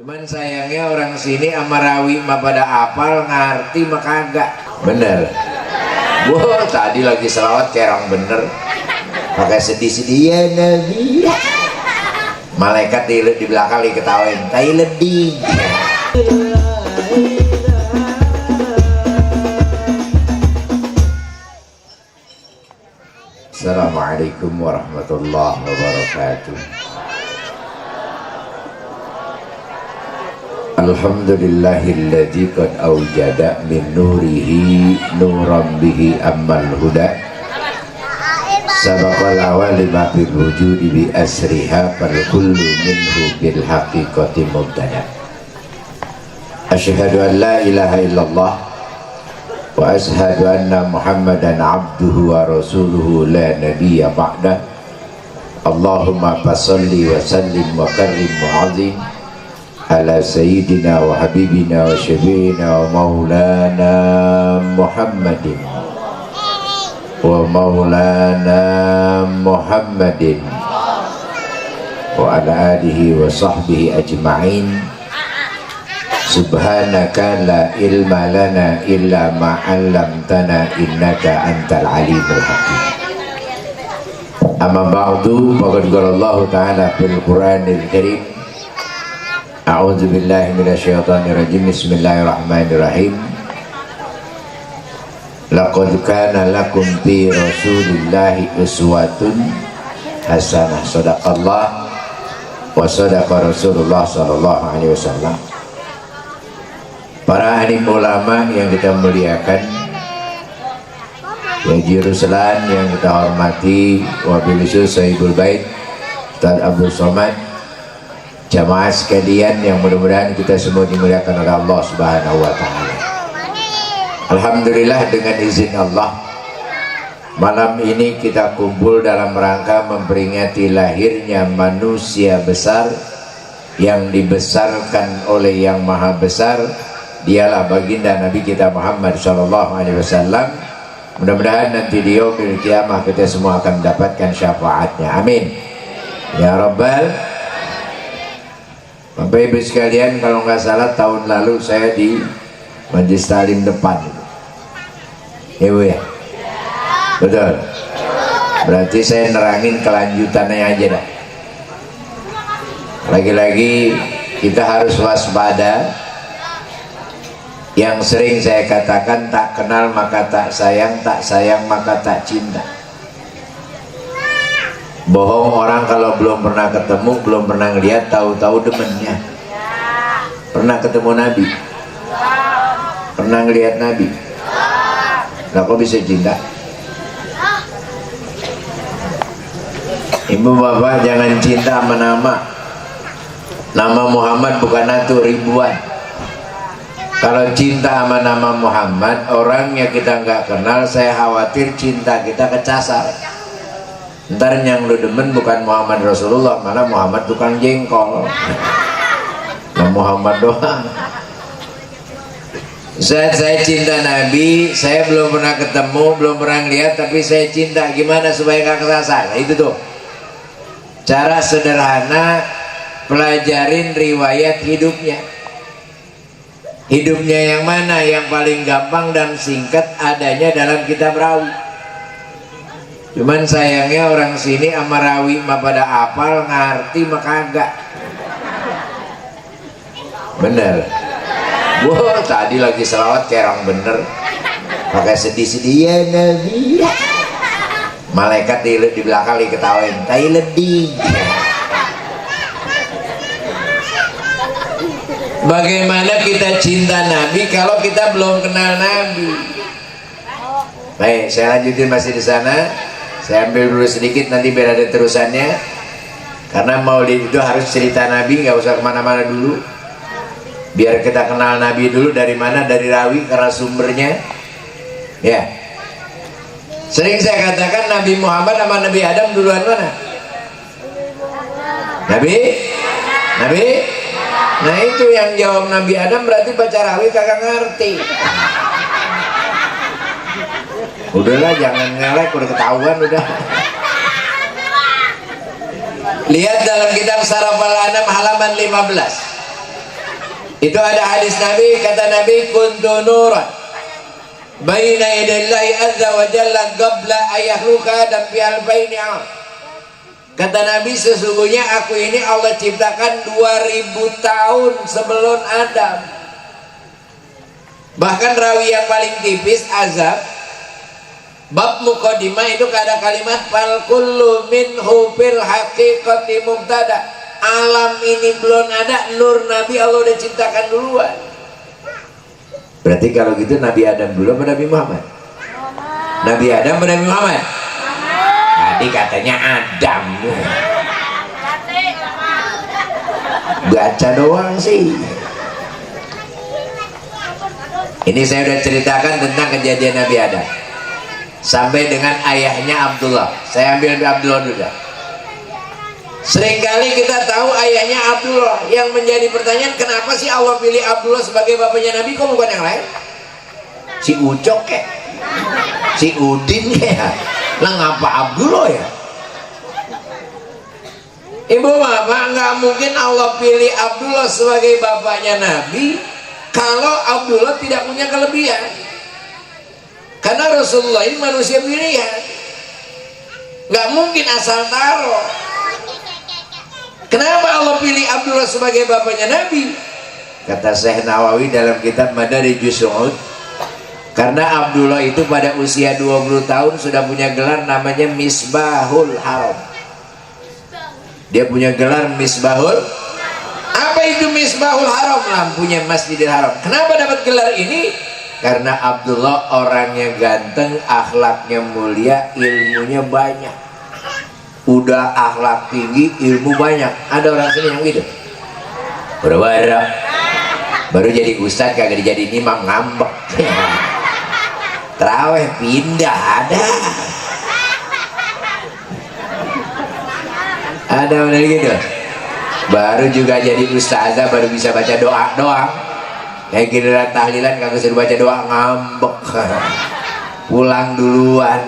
Cuman sayangnya orang sini Amarawi mah pada apal, ngerti mah kagak. Bener. Wah, tadi lagi selawat kayak orang bener. Pakai sedih-sedih ya Nabi. Malaikat di belakang lagi ketawain. Tai leding. Assalamualaikum warahmatullahi wabarakatuh. Alhamdulillahilladzi qad awjada min nurihi nuran bihi ammal huda sabaqal awal lima fil wujudi bi asriha fal kullu minhu bil haqiqati mubtada. Asyhadu an la ilaha illallah wa ashhadu anna muhammadan abduhu wa rasuluhu la nabiyya ba'da. Allahumma fasalli wa sallim wa karrim wa azim ala sayyidina wa habibina wa syafi'ina wa maulana Muhammadin wa ala alihi wa sahbihi ajma'in. Subhanaka la ilma lana illa ma 'allamtana innaka antal alimul hakim. Amma ba'du, faqad qala Allah ta'ala fil Qur'anil Karim. A'udzu billahi minasyaitonir rajim. Bismillahirrahmanirrahim. Laqad kana lakum fi Rasulillahi uswatun hasanah. Shadaqallah wa shadaqa Rasulullah sallallahu alaihi wasallam. Para alim ulama yang kita muliakan, ya jurusan yang kita hormati, wabil khusus Sahibul Bait Ustaz Abdul Somad, jamaah sekalian yang mudah-mudahan kita semua dimuliakan oleh Allah Subhanahu wa taala. Alhamdulillah, dengan izin Allah, malam ini kita kumpul dalam rangka memperingati lahirnya manusia besar yang dibesarkan oleh Yang Maha Besar. Dialah baginda Nabi kita Muhammad sallallahu alaihi wasallam. Mudah-mudahan nanti di yaumil kiamah kita semua akan mendapatkan syafaatnya. Amin ya rabbal. Bapak Ibu sekalian, kalau nggak salah tahun lalu saya di Majelis Talim depan. Ibu ya? Betul. Berarti saya nerangin kelanjutannya aja dah. Lagi-lagi kita harus waspada. Yang sering saya katakan, tak kenal maka tak sayang maka tak cinta. Bohong orang kalau belum pernah ketemu, belum pernah ngeliat, tahu-tahu demennya. Pernah ketemu Nabi? Pernah ngeliat Nabi? Nah, kok bisa cinta? Ibu bapak jangan cinta sama nama. Nama Muhammad bukan satu, ribuan. Kalau cinta sama nama Muhammad, orang yang kita nggak kenal, saya khawatir cinta kita kecasar. Ntar yang lu demen bukan Muhammad Rasulullah, malah Muhammad tukang jengkol. Nah, Muhammad doang. Saat saya cinta Nabi, saya belum pernah ketemu, belum pernah lihat, tapi saya cinta. Gimana supaya nggak kesasar? Itu tuh cara sederhana, pelajarin riwayat hidupnya. Hidupnya yang mana? Yang paling gampang dan singkat adanya dalam kitab Rawi. Cuman sayangnya orang sini Amarawi mah pada apal, ngerti mah kagak. Bener. Wah, tadi lagi selawat kayak orang bener. Pakai sedih-sedih ya Nabi. Malaikat di belakang lagi ketawain. Tai leding. Bagaimana kita cinta Nabi kalau kita belum kenal Nabi? Baik, saya lanjutin masih di sana. Saya ambil dulu sedikit, nanti biar ada terusannya. Karena Maulid itu harus cerita Nabi, nggak usah kemana-mana dulu. Biar kita kenal Nabi dulu. Dari mana? Dari Rawi, karena sumbernya. Ya. Sering saya katakan Nabi Muhammad sama Nabi Adam duluan mana? Nabi? Nah, itu yang jawab Nabi Adam, berarti baca Rawi kagak ngerti. Udahlah, jangan ngelek, udah ketahuan udah. Lihat dalam kitab Sarafal Anam halaman 15. Itu ada hadis Nabi, kata Nabi, kuntu nuran baina yadallahi azza wa jalla qabla ayahluka dan fi alfaini am. Kata Nabi, sesungguhnya aku ini Allah ciptakan 2000 tahun sebelum Adam. Bahkan rawi yang paling tipis azab bab muqaddimah itu ada kalimat fal kullu minhu fil haqiqati mubtada. Alam ini belum ada, nur Nabi Allah udah ciptakan duluan. Berarti kalau gitu Nabi Adam dulu apa Nabi Muhammad? Nabi Adam apa Nabi Muhammad? Tadi katanya Adam. Baca doang sih. Ini saya udah ceritakan tentang kejadian Nabi Adam sampai dengan ayahnya Abdullah. Saya ambil Abdullah dulu. Seringkali kita tahu ayahnya Abdullah. Yang menjadi pertanyaan, kenapa sih Allah pilih Abdullah sebagai bapaknya Nabi, kok bukan yang lain? Si Ucok kek, si Udin kek, lah ngapa Abdullah ya? Ibu bapak, nggak mungkin Allah pilih Abdullah sebagai bapaknya Nabi kalau Abdullah tidak punya kelebihan. Karena Rasulullah ini manusia pilihan, nggak mungkin asal taruh. Kenapa Allah pilih Abdullah sebagai bapaknya Nabi? Kata Syekh Nawawi dalam kitab Madarijus Su'ud, karena Abdullah itu pada usia 20 tahun sudah punya gelar namanya Misbahul Haram. Dia punya gelar Misbahul. Apa itu Misbahul Haram? Lampunya Masjidil Haram. Kenapa dapat gelar ini? Karena Abdullah orangnya ganteng, akhlaknya mulia, ilmunya banyak. Udah akhlak tinggi, ilmu banyak. Ada orang sini yang gitu? Baru jadi ustadz kagak jadi imam, ngambek. Terawih pindah ada. Ada benar gitu. Baru juga jadi ustazah, baru bisa baca doa doang. Kayak giliran tahlilan kagak suruh baca doa, ngambek. Pulang duluan.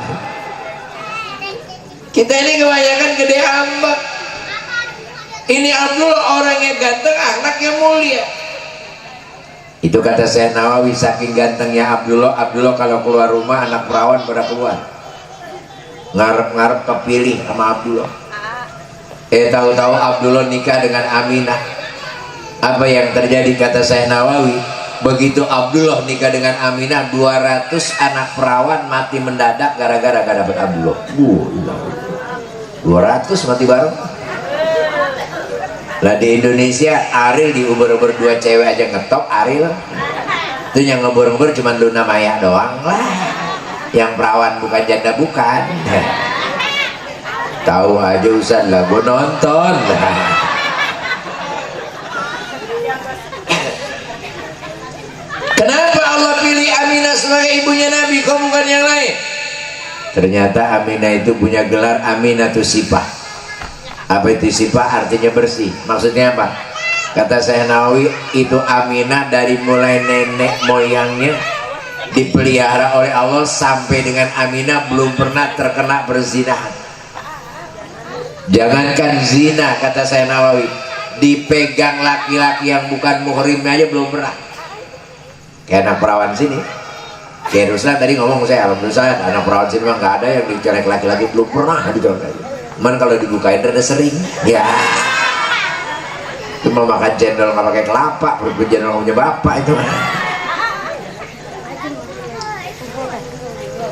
Kita ini kebanyakan gede ambek. Ini Abdullah orangnya ganteng, anaknya mulia. Itu kata saya Nawawi, saking gantengnya Abdullah. Abdullah kalau keluar rumah anak perawan pada keluar, ngarep-ngarep kepilih sama Abdullah. Tahu-tahu Abdullah nikah dengan Aminah. Apa yang terjadi kata saya Nawawi? Begitu Abdullah nikah dengan Aminah, 200 anak perawan mati mendadak gara-gara gak dapet Abdullah. 200 mati bareng. Lah di Indonesia Ariel diuber-uber 2 cewek aja ngetop Ariel. Itu yang ngebur-ngebur cuma Luna Maya doang lah. Yang perawan bukan janda bukan. Tahu aja Ustaz lah, gue nonton. Kenapa Allah pilih Aminah sebagai ibunya Nabi, kok bukan yang lain? Ternyata Aminah itu punya gelar Aminatus Sifah. Apa itu sifah? Artinya bersih. Maksudnya apa? Kata saya Nawawi, itu Aminah dari mulai nenek moyangnya dipelihara oleh Allah sampai dengan Aminah belum pernah terkena perzinahan. Jangankan zina, kata saya Nawawi, dipegang laki-laki yang bukan muhrimnya aja belum pernah. Kayak anak perawan sini, kayak Ruslan tadi ngomong, saya alhamdulillah anak perawan sini mah nggak ada yang dicolek laki-laki, belum pernah dicolek. Cuman kalau dibukain rada sering, ya cuma makan cendol nggak pakai kelapa, perut cendol punya bapak itu.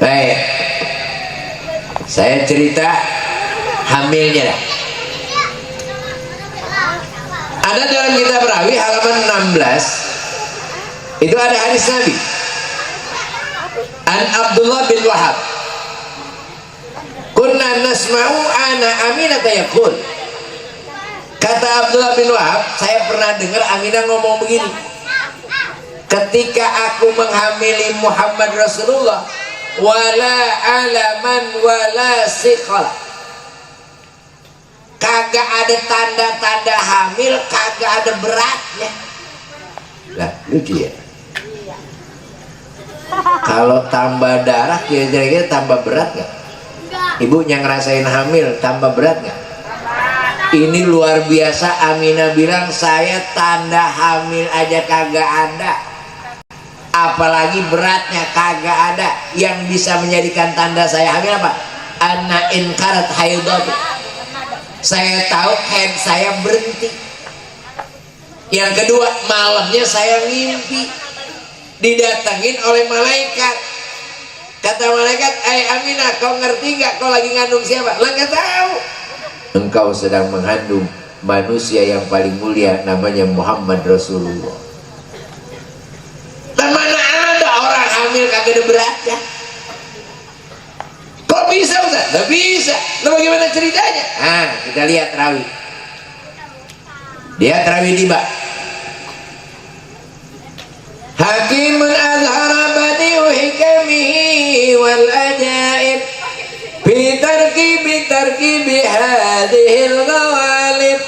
Baik, saya cerita hamilnya dah. Ada dalam kitab Rawi halaman 16 itu ada hadis Nabi an Abdullah bin Wahab, kunna nasma'u ana Aminah yaqul. Kata Abdullah bin Wahab, saya pernah dengar Aminah ngomong begini, ketika aku menghamili Muhammad Rasulullah, wala alaman wala siqal, kagak ada tanda-tanda hamil, kagak ada beratnya. Lah lucu ya, kalau tambah darah kira-kira tambah berat gak? Ibu yang ngerasain hamil tambah berat gak? Ini luar biasa. Aminah bilang saya tanda hamil aja kagak ada, apalagi beratnya kagak ada. Yang bisa menjadikan tanda saya hamil apa? Anna inkarat haidatu, saya tahu haid saya berhenti. Yang kedua, malamnya saya mimpi didatengin oleh malaikat. Kata malaikat, Aminah, kau ngerti nggak kau lagi ngandung siapa? Lah nggak tahu. Engkau sedang mengandung manusia yang paling mulia, namanya Muhammad Rasulullah. Dan mana ada orang hamil kagak ada beratnya? Kok bisa Ustaz? Nggak bisa. Nah, bagaimana ceritanya? Ah, kita lihat rawi. Dia rawi tiba. Hakimun azhara badi'u hikamihi wal ajaib fi tarkibi hadhil ghawalib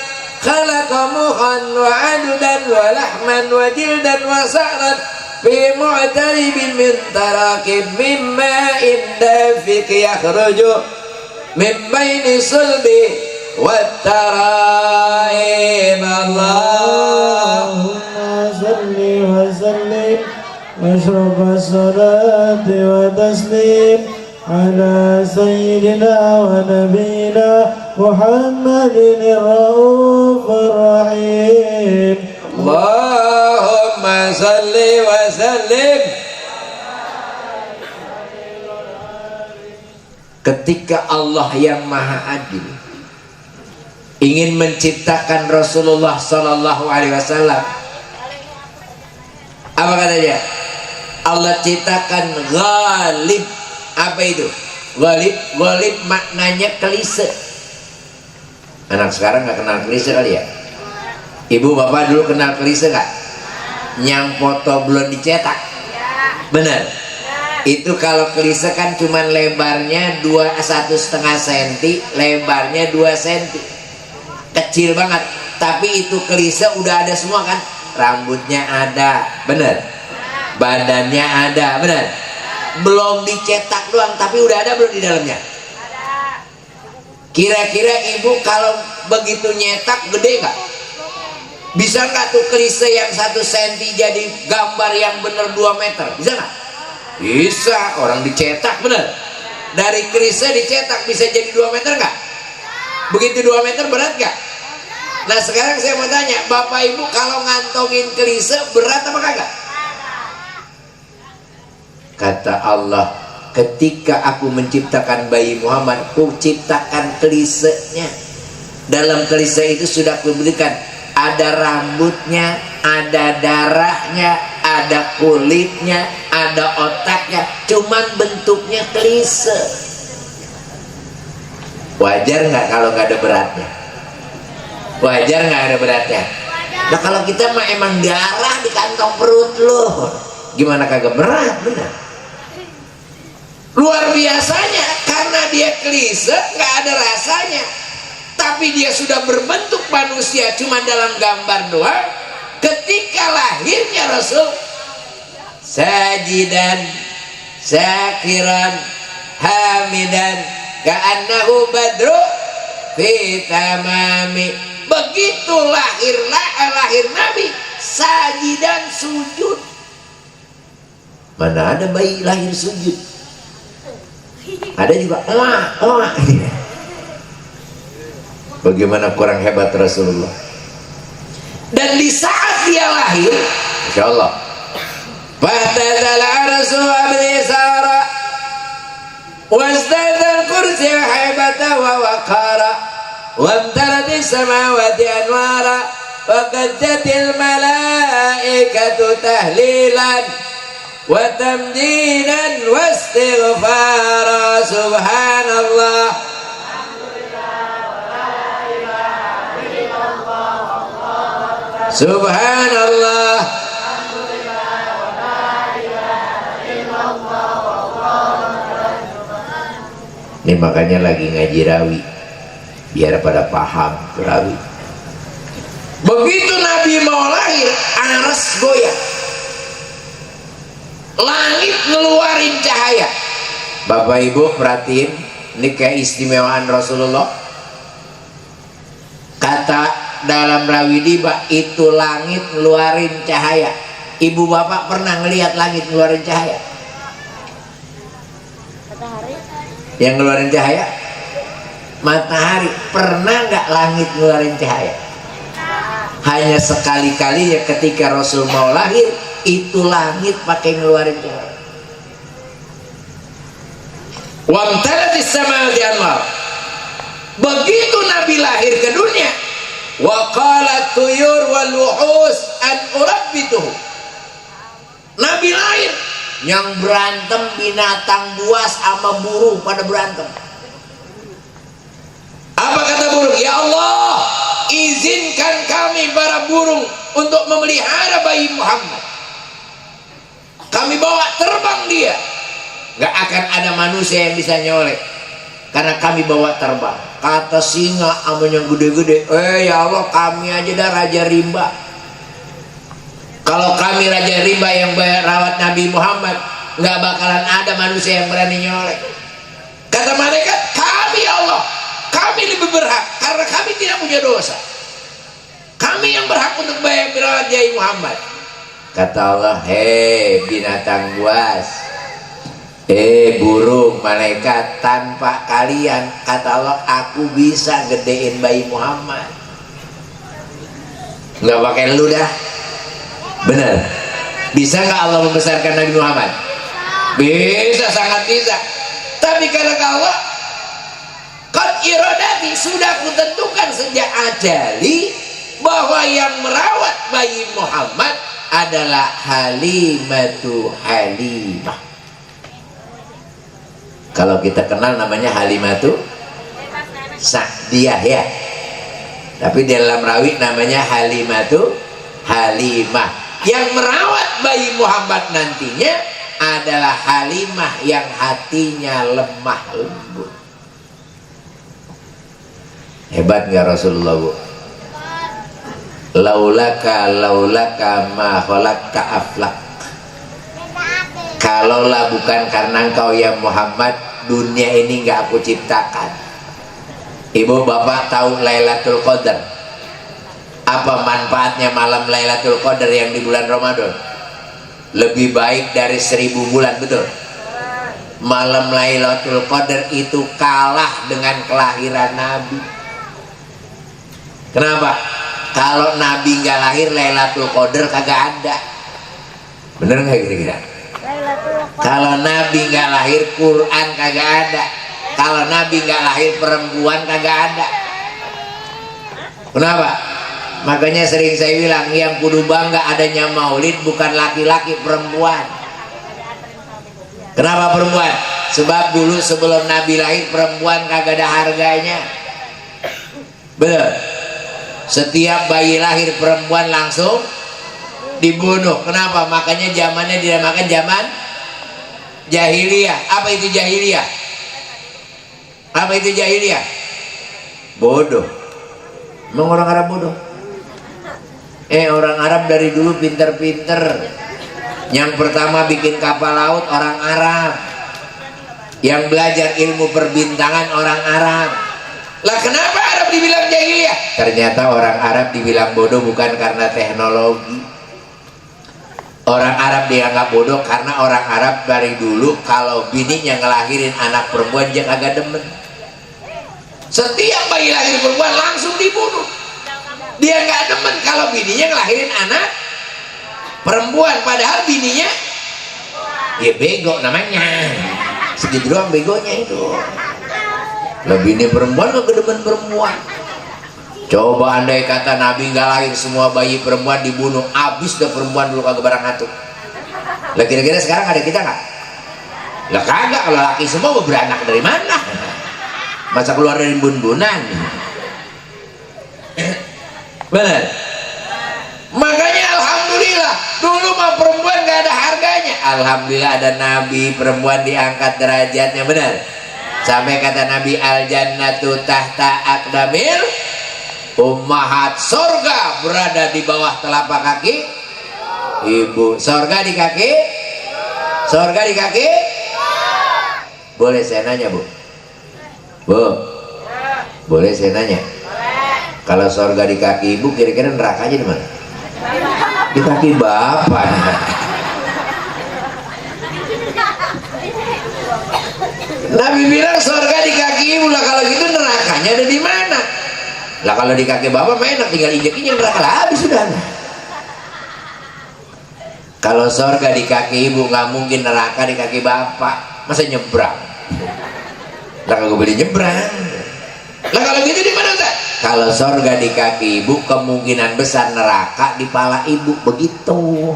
khalaqa mukhan wa adudan wa lahman wa jildan wa sa'ran fi mu'taribin min tarakib mimma indafiq yakhruju min baini sulbi wa taraib. Allahumma salli wa sallim wa ashraf as-salati wa taslim ala sayyidina wa nabiyina Muhammadin ar-raufur rahim. Allahumma salli wa sallim. Ketika Allah yang maha adil ingin menciptakan Rasulullah Sallallahu Alaihi Wasallam, apa katanya? Allah ciptakan ghalib. Apa itu? Ghalib, ghalib maknanya klise. Anak sekarang nggak kenal klise kali ya? Ibu bapak dulu kenal klise nggak? Yang foto belum dicetak, benar? Itu kalau klise kan cuman lebarnya 1,5 cm, lebarnya 2 cm, kecil banget. Tapi itu klise udah ada semua kan? Rambutnya ada, benar? Badannya ada, benar? Belum dicetak doang, tapi udah ada belum di dalamnya? Kira-kira ibu kalau begitu nyetak gede nggak? Bisa nggak tuh klise yang 1 cm jadi gambar yang bener 2 meter? Bisa nggak? Bisa, orang dicetak, bener? Dari klise dicetak bisa jadi 2 meter nggak? Begitu 2 meter berat nggak? Nah sekarang saya mau tanya, bapak ibu kalau ngantongin klise berat apa kagak? Kata Allah, ketika aku menciptakan bayi Muhammad, ku ciptakan klisenya. Dalam klise itu sudah kuberikan ada rambutnya, ada darahnya, ada kulitnya, ada otaknya, cuman bentuknya klise. Wajar nggak kalau nggak ada beratnya? Wajar nggak ada beratnya? Nah kalau kita mah emang darah di kantong perut loh, gimana kagak berat? Benar. Luar biasanya, karena dia klise nggak ada rasanya, tapi dia sudah berbentuk manusia cuma dalam gambar doang. Ketika lahirnya Rasul, sajidan, syakiran, hamidan, ka'annahu badru fi tamami. Begitu lahir Nabi, sajidan, sujud. Mana ada bayi lahir sujud? Ada juga bagaimana kurang hebat Rasulullah. Dan di saat dia lahir, Masya Allah, fahtazal arsu abrisara wazdadal kursi haibata wa waqara wamtaradis samawati anwara waqadjatil malaikatu tahlilan wa tamjidan wa istighfara. Subhanallah, subhanallah. Ini makanya lagi ngaji rawi biar pada paham rawi. Begitu Nabi mau lahir, aras goyah, langit ngeluarin cahaya. Bapak ibu perhatiin, ini kayak istimewaan Rasulullah. Kata dalam rawi diba, itu langit ngeluarin cahaya. Ibu bapak pernah ngelihat langit ngeluarin cahaya? Matahari. Yang ngeluarin cahaya? Matahari. Pernah nggak langit ngeluarin cahaya? Hanya sekali-kali ya ketika Rasul mau lahir, itu langit pakai ngeluarin cahaya. Wamtalatis sama di anwar. Begitu Nabi lahir ke dunia, wa qalat tuyur wal wuhus an urabbituhu. Nabi lahir, yang berantem binatang buas sama burung pada berantem. Apa kata burung? Ya Allah, izinkan kami para burung untuk memelihara bayi Muhammad. Kami bawa terbang dia. Gak akan ada manusia yang bisa nyolek, karena kami bawa terbang. Kata singa sama yang gede-gede, ya Allah, kami aja dah raja rimba. Kalau kami raja rimba yang rawat Nabi Muhammad, gak bakalan ada manusia yang berani nyolek. Kata malaikat, kami ya Allah, kami lebih berhak karena kami tidak punya dosa. Kami yang berhak untuk merawat Nabi Muhammad. Kata Allah, hei binatang buas, burung, malaikat, tanpa kalian, kata Allah, aku bisa gedein bayi Muhammad. Nggak pakai lu dah. Bener? Bisa nggak Allah membesarkan Nabi Muhammad? Bisa, sangat bisa. Tapi kalau Allah qad iradati, sudah kutentukan sejak ajali bahwa yang merawat bayi Muhammad adalah Halimatu Halimah. Kalau kita kenal namanya Halimatu Sa'diyah ya, tapi di dalam rawi namanya Halimatu Halimah. Yang merawat bayi Muhammad nantinya adalah Halimah yang hatinya lemah lembut. Hebat nggak Rasulullah, Bu? Laulaka ma khalaqta aflak. Kalaulah bukan karena engkau ya Muhammad, dunia ini nggak aku ciptakan. Ibu bapak tahu Lailatul Qadar? Apa manfaatnya malam Lailatul Qadar yang di bulan Ramadan? Lebih baik dari 1000 bulan, betul? Malam Lailatul Qadar itu kalah dengan kelahiran Nabi. Kenapa? Kalau Nabi nggak lahir, Lailatul Qadar kagak ada. Bener nggak kira-kira? Kalau Nabi nggak lahir, Quran kagak ada. Kalau Nabi nggak lahir, perempuan kagak ada. Kenapa? Makanya sering saya bilang, yang kudu bangga adanya maulid bukan laki-laki, perempuan. Kenapa perempuan? Sebab dulu sebelum Nabi lahir, perempuan kagak ada harganya. Betul? Setiap bayi lahir perempuan langsung dibunuh. Kenapa? Makanya zamannya dinamakan zaman jahiliyah. Apa itu jahiliyah? Apa itu jahiliyah? Bodoh. Emang orang Arab bodoh? Orang Arab dari dulu pinter-pinter. Yang pertama bikin kapal laut orang Arab. Yang belajar ilmu perbintangan orang Arab. Lah kenapa Arab dibilang jahiliyah? Ternyata orang Arab dibilang bodoh bukan karena teknologi. Orang Arab dianggap bodoh karena orang Arab dari dulu kalau bininya ngelahirin anak perempuan dia kagak demen. Setiap bayi lahir perempuan langsung dibunuh. Dia nggak demen kalau bininya ngelahirin anak perempuan, padahal bininya ya bego namanya. Segitu doang begonya itu. Lah bini perempuan nggak demen perempuan. Coba andai kata Nabi nggak lahir, semua bayi perempuan dibunuh, abis dah perempuan dulu kagak barang ngatur. Lah kira-kira sekarang ada kita nggak? Lah kagak, kalau laki semua mau beranak dari mana? Masa keluar dari bun-bunan? Benar. Makanya alhamdulillah dulu mah perempuan nggak ada harganya. Alhamdulillah ada Nabi, perempuan diangkat derajatnya, benar. Sampai kata Nabi, al jannatu tahta aqdamil ummahat, sorga berada di bawah telapak kaki ibu. Sorga di kaki, sorga di kaki. Boleh saya nanya, Bu? Bu, boleh saya nanya? Kalau surga di kaki ibu, kira-kira nerakanya di mana? Di kaki bapak. Nabi bilang surga di kaki ibu lah, kalau gitu nerakanya ada di mana? Lah kalau di kaki bapak mah enak, tinggal injek-injek neraka lah, habis sudah. Kalau surga di kaki ibu, nggak mungkin neraka di kaki bapak. Masa nyebrang? Lah kagak boleh nyebrang. Lah kalau gitu di mana Ustaz? Kalau surga di kaki ibu, kemungkinan besar neraka di pala ibu, begitu.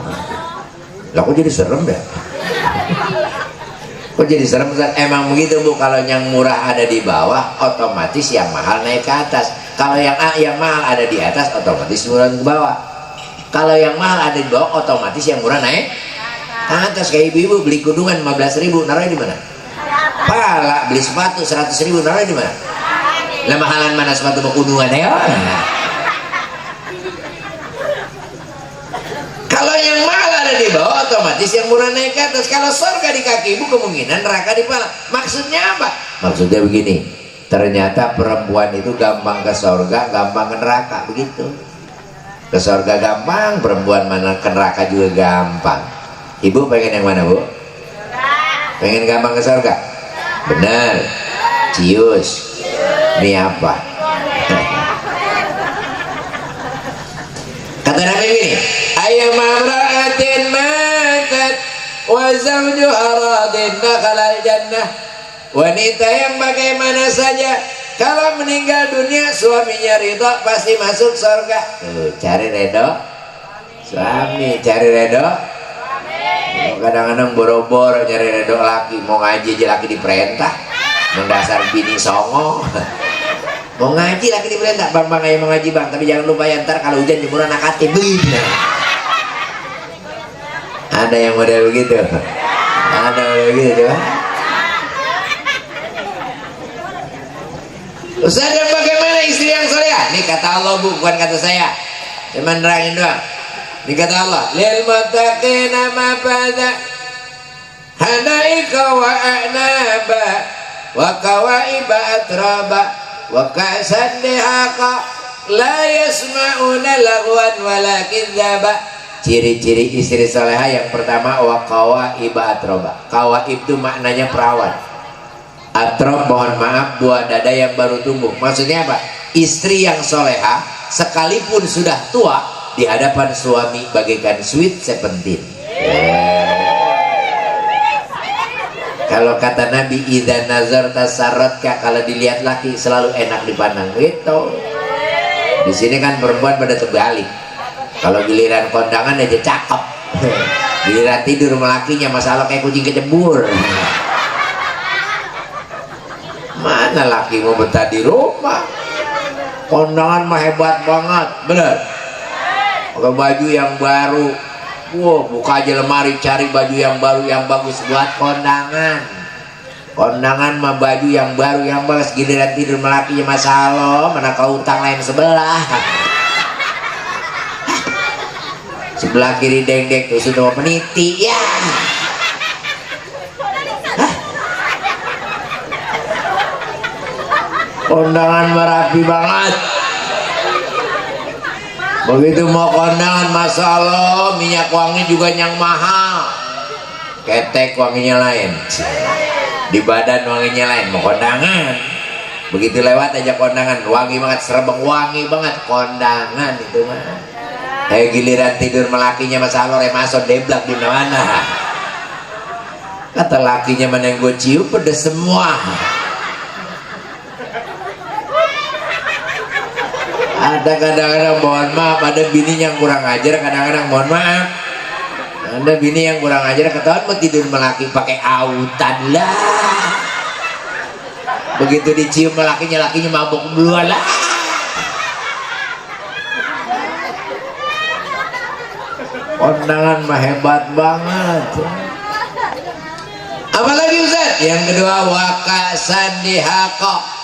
Lah kok jadi serem ya? Kok jadi serem Ustaz? Emang begitu Bu, kalau yang murah ada di bawah, otomatis yang mahal naik ke atas. Kalau yang mahal ada di atas, otomatis murah ke bawah. Kalau yang mahal ada di bawah, otomatis yang murah naik ke atas. Kayak ibu-ibu beli kudungan 15.000, naruhnya di mana? Pala. Beli sepatu 100.000, naruhnya di mana? Lah mahalan mana sepatu mau kudungan ya? Kalau yang mahal ada di bawah, otomatis yang murah naik ke atas. Kalau surga di kaki ibu, kemungkinan neraka di pala. Maksudnya apa? Maksudnya begini, ternyata perempuan itu gampang ke surga, gampang ke neraka, begitu. Ke surga gampang, perempuan mana ke neraka juga gampang. Ibu pengen yang mana Bu? Pengen gampang ke surga? Benar. Cius. Ini apa? Kata Nabi ini, ayyama imra'atin matat wa zawjuha radin dakhala al-jannah. Wanita yang bagaimana saja, kalau meninggal dunia suaminya ridho, pasti masuk surga. Cari ridho suami, cari ridho. Kadang-kadang boro-boro nyari ridho laki, mau ngaji aja laki diperintah, mendasar bini songo. Mau ngaji laki diperintah, bang ayo mau ngaji bang, tapi jangan lupa ya ntar kalau hujan jemuran akatin begini. Ada yang model begitu, ada model begitu coba. Ustaz, dan bagaimana istri yang solehah? Ini kata Allah Bu, bukan kata saya. Cuma nerangin doang. Ini kata Allah, lil muttaqina mafazah hanaika wa a'naba wa kawaiba atraba wa ka'san dihaqa la yasma'una lagwan wala kidzaba. Ciri-ciri istri solehah yang pertama, wa kawaiba atraba. Kawaib itu maknanya perawan. Atrob, mohon maaf, buah dada yang baru tumbuh. Maksudnya apa? Istri yang solehah sekalipun sudah tua, di hadapan suami bagaikan sweet 17. Kalau kata Nabi, idza nazarta sarratka, kalau dilihat laki selalu enak dipandang. Gitu. Di sini kan perempuan pada terbalik. Kalau giliran kondangan aja cakep. Giliran tidur sama lakinya masalah kayak kucing kecebur. Mana laki mau betah di rumah? Kondangan mah hebat banget, bener. Pakai baju yang baru, wow, buka aja lemari cari baju yang baru yang bagus buat kondangan. Kondangan mah baju yang baru yang bagus, giliran tidur melakinya masalah, mana kau utang lain sebelah. Sebelah kiri deng-deng tuh sudah peniti ya. Kondangan merapi banget. Begitu mau kondangan, masalah minyak wangi juga yang mahal. Ketek wanginya lain, di badan wanginya lain. Mau kondangan, begitu lewat aja kondangan wangi banget, serebeng wangi banget. Kondangan itu mah. Giliran tidur melakinya masalah remason deblak di mana. Kata lakinya, mana yang gue cium pedes semua. Ada kadang-kadang mohon maaf, ada bini yang kurang ajar, kadang-kadang mohon maaf. Ada bini yang kurang ajar, ketahuan mau tidur melaki pakai autan lah. Begitu dicium melakinya, lakinya mabuk duluan lah. Kondangan mah hebat banget. Apalagi Ustaz? Yang kedua, wakasan dihaqa.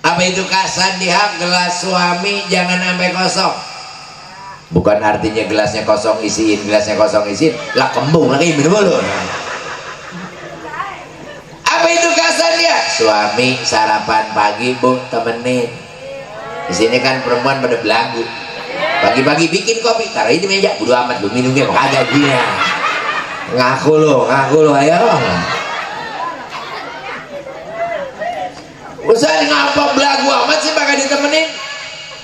Apa itu kasan dihak? Gelas suami jangan sampai kosong. Bukan artinya gelasnya kosong isiin, gelasnya kosong isiin lah kembung lagi minum dulu. Apa itu kasan dia? Suami sarapan pagi Bu, temenin. Di sini kan perempuan pada belagu. Pagi-pagi bikin kopi, taruh di meja, bodo amat lu minumnya kagak dia. Ngaku lu ayo. Usah ngapa belagu amat sih bakal ditemenin.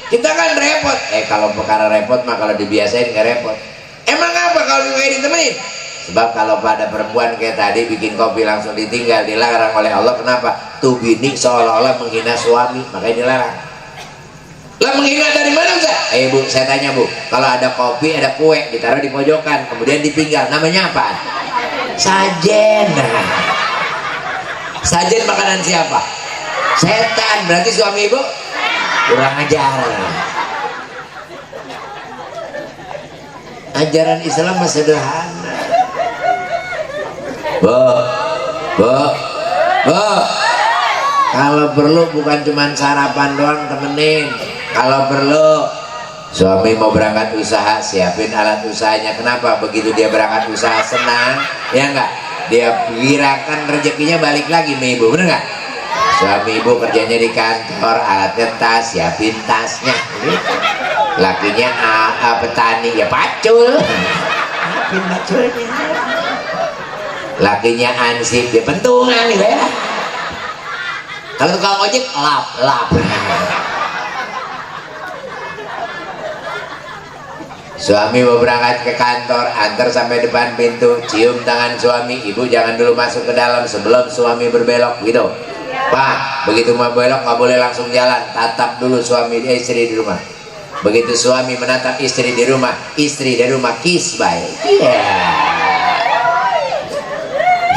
Kita kan repot. Kalau perkara repot mah kalau dibiasain nggak repot. Emang apa kalau kayak ditemenin? Sebab kalau pada perempuan kayak tadi bikin kopi langsung ditinggal, dilarang oleh Allah. Kenapa? Tuh bini seolah-olah menghina suami, makanya dilarang. Lah menghina dari mana Ustaz? Bu, saya tanya Bu, kalau ada kopi, ada kue ditaruh di pojokan, kemudian ditinggal, namanya apa? Sajen. Sajen makanan siapa? Setan. Berarti suami ibu kurang ajar. Ajaran Islam masih sederhana. Bu, kalau perlu bukan cuma sarapan doang temenin. Kalau perlu suami mau berangkat usaha, siapin alat usahanya. Kenapa? Begitu dia berangkat usaha senang, ya enggak? Dia girakan rezekinya balik lagi sama ibu, bener enggak? Suami ibu kerjanya di kantor, alatnya tas, siapin tasnya. Lakinya petani, ya pacul. Siapin paculnya. Lakinya ansip, dia pentungan gitu ya. Kalau tukang ojek lap. Suami mau berangkat ke kantor, antar sampai depan pintu, cium tangan suami. Ibu jangan dulu masuk ke dalam sebelum suami berbelok gitu. Pak, begitu mau belok nggak boleh langsung jalan, tatap dulu suami istri di rumah. Begitu suami menatap istri di rumah kiss bye. Iya.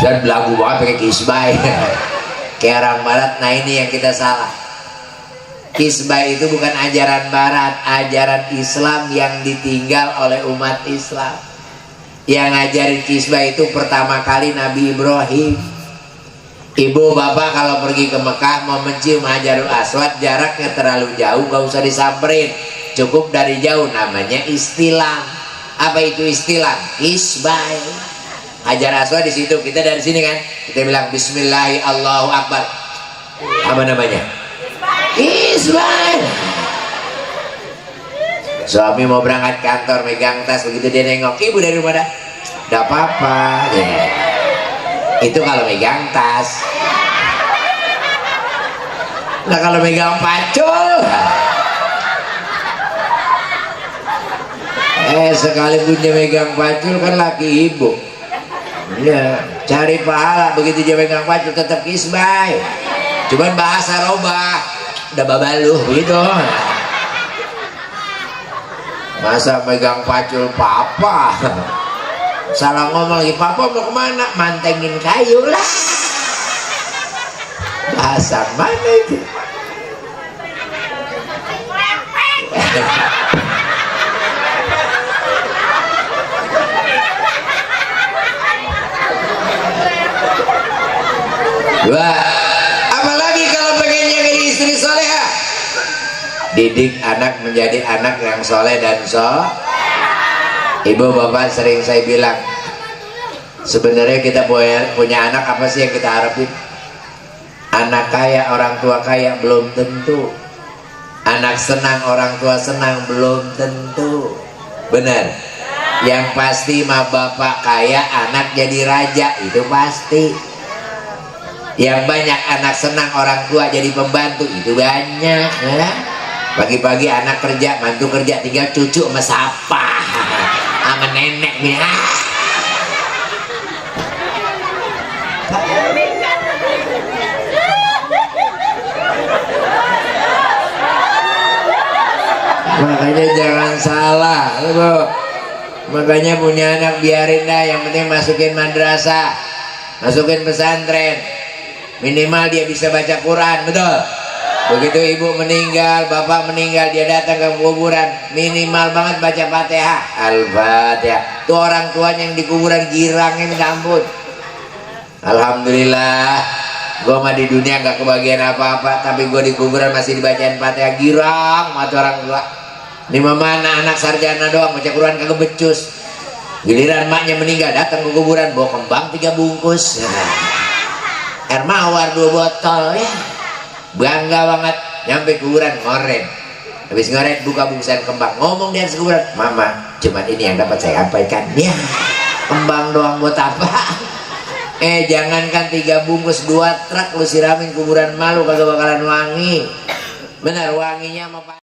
Dan belagu banget pakai kiss bye. Kayak orang barat. Nah ini yang kita salah. Kiss bye itu bukan ajaran barat, ajaran Islam yang ditinggal oleh umat Islam. Yang ngajarin kiss bye itu pertama kali Nabi Ibrahim. Ibu bapak kalau pergi ke Mekah mau mencium Hajarul Aswad, jaraknya terlalu jauh, gak usah disamperin, cukup dari jauh, namanya istilam. Apa itu istilam? Kiss bye. Hajar Aswad di situ, kita dari sini kan, kita bilang Bismillah Allahu Akbar. Apa namanya? Kiss bye. Suami mau berangkat kantor, megang tas, begitu dia nengok, ibu dari rumah dah, udah apa-apa. Itu kalau megang tas. Nah kalau megang pacul, sekalipun dia megang pacul kan laki ibu. Ya, cari pahala. Begitu dia megang pacul tetap kiss bye. Cuman bahasa robah, udah babaluh begitu. Masa megang pacul papa? Salah ngomong lagi, papa mau kemana? Mantengin kayu lah. Bahasa mana itu? Dua, apalagi kalau pengennya jadi istri soleha, didik anak menjadi anak yang soleh dan Ibu bapak sering saya bilang, sebenarnya kita punya anak apa sih yang kita harapin? Anak kaya, orang tua kaya belum tentu. Anak senang, orang tua senang belum tentu. Benar. Yang pasti mah bapak kaya, anak jadi raja, itu pasti. Yang banyak anak senang, orang tua jadi pembantu, itu banyak. Pagi-pagi anak kerja, mantu kerja, tinggal cucu sama siapa? Sama nenek nih. Makanya jangan salah, Bu. Makanya punya anak biarin dah, yang penting masukin madrasah, masukin pesantren, minimal dia bisa baca Quran, betul? Begitu ibu meninggal, bapak meninggal, dia datang ke kuburan, minimal banget baca Fatihah, Al-Fatihah. Tuh orang tuanya yang di kuburan girangin kampung. Alhamdulillah, gue mah di dunia gak kebagian apa-apa, tapi gue di kuburan masih dibacain Fatihah, girang mata orang tua. Ini mana anak sarjana doang baca Quran kagak becus. Giliran maknya meninggal, datang ke kuburan bawa kembang 3 bungkus, air mawar 2 botol, ya bangga banget. Nyampe kuburan ngoren, habis ngorek buka bungkusan kembang, ngomong di atas kuburan, mama cuman ini yang dapat saya sampaikan ya, kembang doang buat apa? Jangankan 3 bungkus 2 truk lu siramin kuburan malu kagak bakalan wangi. Benar wanginya sama